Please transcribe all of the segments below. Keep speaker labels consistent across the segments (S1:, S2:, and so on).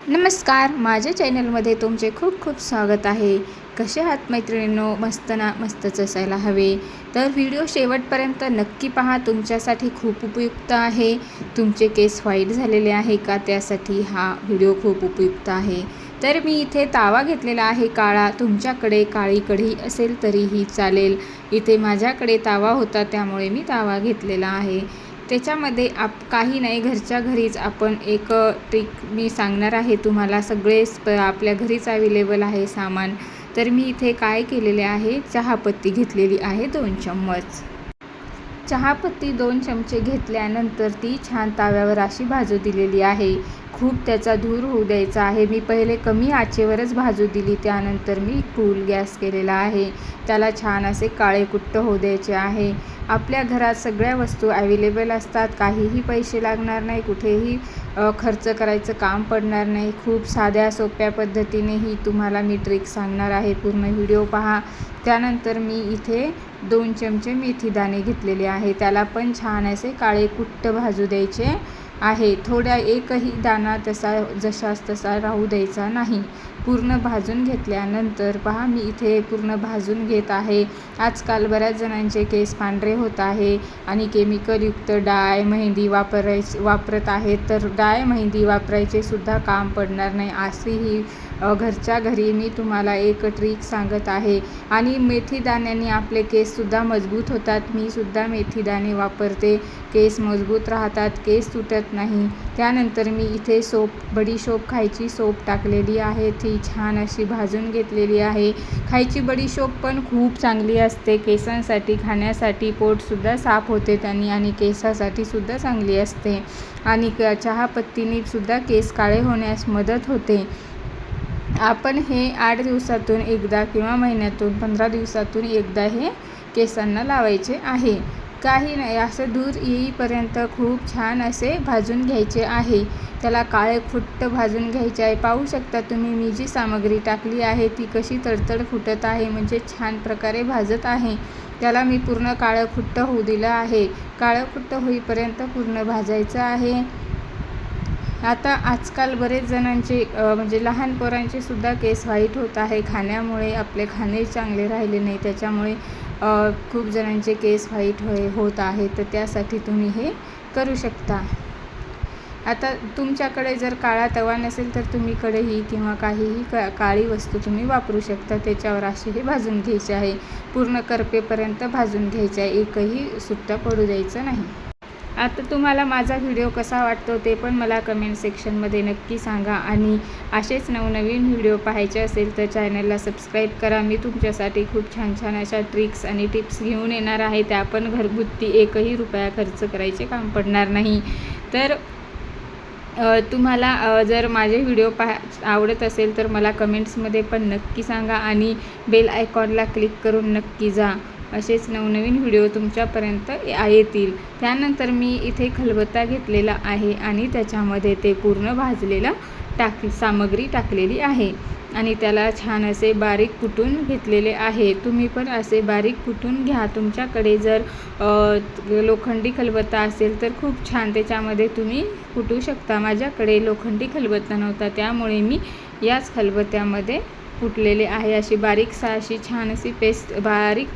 S1: नमस्कार, माझ्या चॅनलमध्ये तुमचे खूप खूप स्वागत आहे. कसे आहात मैत्रिणींनो? मस्त ना? मस्तच असायला हवे. तर व्हिडिओ शेवटपर्यंत नक्की पहा, तुमच्यासाठी खूप उपयुक्त आहे. तुमचे केस व्हाईट झालेले आहे का, त्यासाठी हा व्हिडिओ खूप उपयुक्त आहे. तर मी इथे तावा घेतलेला आहे काळा. तुमच्याकडे काळी कढई असेल तरीही चालेल. इथे माझ्याकडे तावा होता त्यामुळे मी तावा घेतलेला आहे. त्याच्यामध्ये काही नाही, घरच्या घरीच आपण एक ट्रिक मी सांगणार आहे तुम्हाला. आपल्या घरीच अवेलेबल आहे सामान. तर मी इथे काय केलेले आहे, चहापत्ती घेतलेली आहे 2 चम्मच. चहापत्ती 2 चमचे घेतल्यानंतर ती छान ताव्यावर अशी भाजू दिलेली आहे. खूप त्याचा धूर होऊ द्यायचा आहे. मी पहिले कमी आचेवरच भाजू दिली, त्यानंतर मी फुल गॅस केलेला आहे. त्याला छान असे काळे कुट्ट होऊ द्यायचे आहे. आपल्या घरात सगळ्या वस्तू अवेलेबल असतात, काहीही पैसे लागणार नाही, कुठेही खर्च करायचं काम पडणार नाही. खूप साध्या सोप्या पद्धतीने ही तुम्हाला मी ट्रिक सांगणार आहे. पूर्ण व्हिडिओ पहा. त्यानंतर मी इथे 2 चमचे मेथीदाणे घेतलेले आहे. त्याला पण छान असे काळे कुट्ट भाजू द्यायचे आहे. एकही दाणा जशास तसा राहू द्यायचा नाही. पूर्ण भाजून घेतल्यानंतर पहा, मी इथे पूर्ण भाजून घेत आहे. आजकाल बऱ्याच जणांचे केस पांढरे होत आहे आणि केमिकलयुक्त डाय मेहंदी वापरत आहेत. तर डाय मेहंदी वापरायचे सुद्धा काम पडणार नाही, अशी ही घरच्या घरी मी तुम्हाला एक ट्रिक सांगत आहे. आणि मेथीदाण्याने आपले केससुद्धा मजबूत होतात. मी सुद्धा मेथीदाणे वापरते, केस मजबूत राहतात, केस तुटत नाही. त्यानंतर मी इथे बडीशोप, खायची सोप टाकलेली आहे. ती छान अशी भाजून घेतलेली आहे. खायची बडीशोप पण खूप चांगली असते केसांसाठी, खाण्यासाठी. पोटसुद्धा साफ होते त्यांनी आणि केसासाठी सुद्धा चांगली असते. आणि चहापत्तीने सुद्धा केस काळे होण्यास मदत होते. आपण हे 8 दिवसातून एकदा किंवा महिन्यातून 15 दिवसातून एकदा हे केसांना लावायचे आहे. काही नाही, असं धूर येईपर्यंत खूप छान असे भाजून घ्यायचे आहे. त्याला काळे फुट्ट भाजून घ्यायचे आहे. पाहू शकता तुम्ही, मी जी सामग्री टाकली आहे ती कशी तडतड फुटत आहे, म्हणजे छान प्रकारे भाजत आहे. त्याला मी पूर्ण काळं फुट्ट होऊ दिलं आहे. काळं फुट्ट होईपर्यंत पूर्ण भाजायचं आहे. आता आजकाल बरेच जणांचे म्हणजे लहान पोरांचे सुद्धा केस व्हाईट होत आहे. खाण्यामुळे आपले खाणे चांगले राहिले नाही, त्याच्यामुळे खूप जणांचे केस व्हाईट होत आहे. तर त्यासाठी तुम्ही हे करू शकता. आता तुमच्याकडे जर काळा तवा नसेल तर तुम्ही कढई किंवा काहीही काळी वस्तू तुम्ही वापरू शकता. त्याच्यावर असे हे भाजून घ्यायचे आहे. पूर्ण करपेपर्यंत भाजून घ्यायचे आहे, एकही सुट्टा पडू द्यायचं नाही. आता तुम्हाला माझा व्हिडिओ कसा वाटतो ते पण मला कमेंट सेक्शनमध्ये नक्की सांगा. आणि असेच नवनवीन व्हिडिओ पाहायचे असेल तर चॅनलला सबस्क्राईब करा. मी तुमच्यासाठी खूप छान छान अशा ट्रिक्स आणि टिप्स घेऊन येणार आहे. त्या पण घरगुती, एकही रुपया खर्च करायचे काम पडणार नाही. तर तुम्हाला जर माझे व्हिडिओ आवडत असेल तर मला कमेंट्समध्ये पण नक्की सांगा आणि बेल आयकॉनला क्लिक करून नक्की जा. असेच नवनवीन व्हिडिओ तुमच्यापर्यंत येतील. त्यानंतर मी इथे खलबत्ता घेतलेला आहे आणि त्याच्यामध्ये ते पूर्ण भाजलेलं सामग्री टाकलेली आहे आणि त्याला छान असे बारीक कुटून घेतलेले आहे. तुम्ही पण असे बारीक कुटून घ्या. तुमच्याकडे जर लोखंडी खलबत्ता असेल तर खूप छान, त्याच्यामध्ये तुम्ही कुटू शकता. माझ्याकडे लोखंडी खलबत्ता नव्हता, त्यामुळे मी याच खलबत्त्यामध्ये कुटलेले आहे. अशी छान अशी पेस्ट बारीक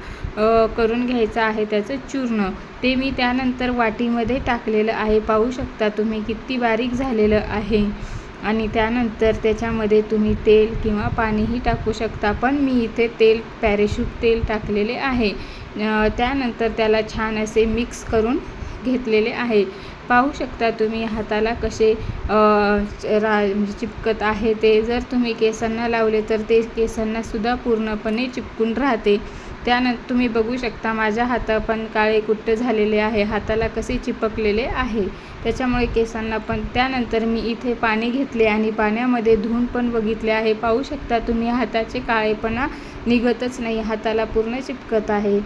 S1: करून घ्यायचं आहे त्याचं चूर्ण. ते मी त्यानंतर वाटीमध्ये टाकलेलं आहे. पाहू शकता तुम्ही किती बारीक झालेलं आहे. आणि त्यानंतर त्याच्यामध्ये तुम्ही तेल किंवा पाणीही टाकू शकता, पण मी इथे पॅराशूट तेल टाकलेले आहे. त्यानंतर त्याला छान असे मिक्स करून घेतलेले आहे. पाहू शकता तुम्ही हाताला कसे म्हणजे चिपकत आहे ते. जर तुम्ही केसांना लावले तर ते केसांनासुद्धा पूर्णपणे चिपकून राहते. त्यानंतर तुम्ही बघू शकता माझ्या हात पण काळे कुट्ट झालेले आहे, हाताला कसे चिपकलेले आहे, त्याच्यामुळे केसांना पण. त्यानंतर मी इथे पाणी घेतले आणि पाण्यामध्ये धुवून पण बघितले आहे. पाहू शकता तुम्ही हाताचे काळेपणा निघतच नाही, हाताला पूर्ण चिपकत आहे.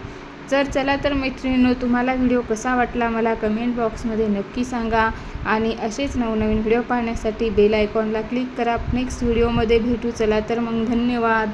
S1: चला तर मैत्रिणींनो, तुम्हाला व्हिडिओ कसा वाटला मला कमेंट बॉक्समध्ये नक्की सांगा. आणि असेच नवनवीन व्हिडिओ पाहण्यासाठी बेल आयकॉनला क्लिक करा. नेक्स्ट व्हिडिओमध्ये भेटू. चला तर मग, धन्यवाद.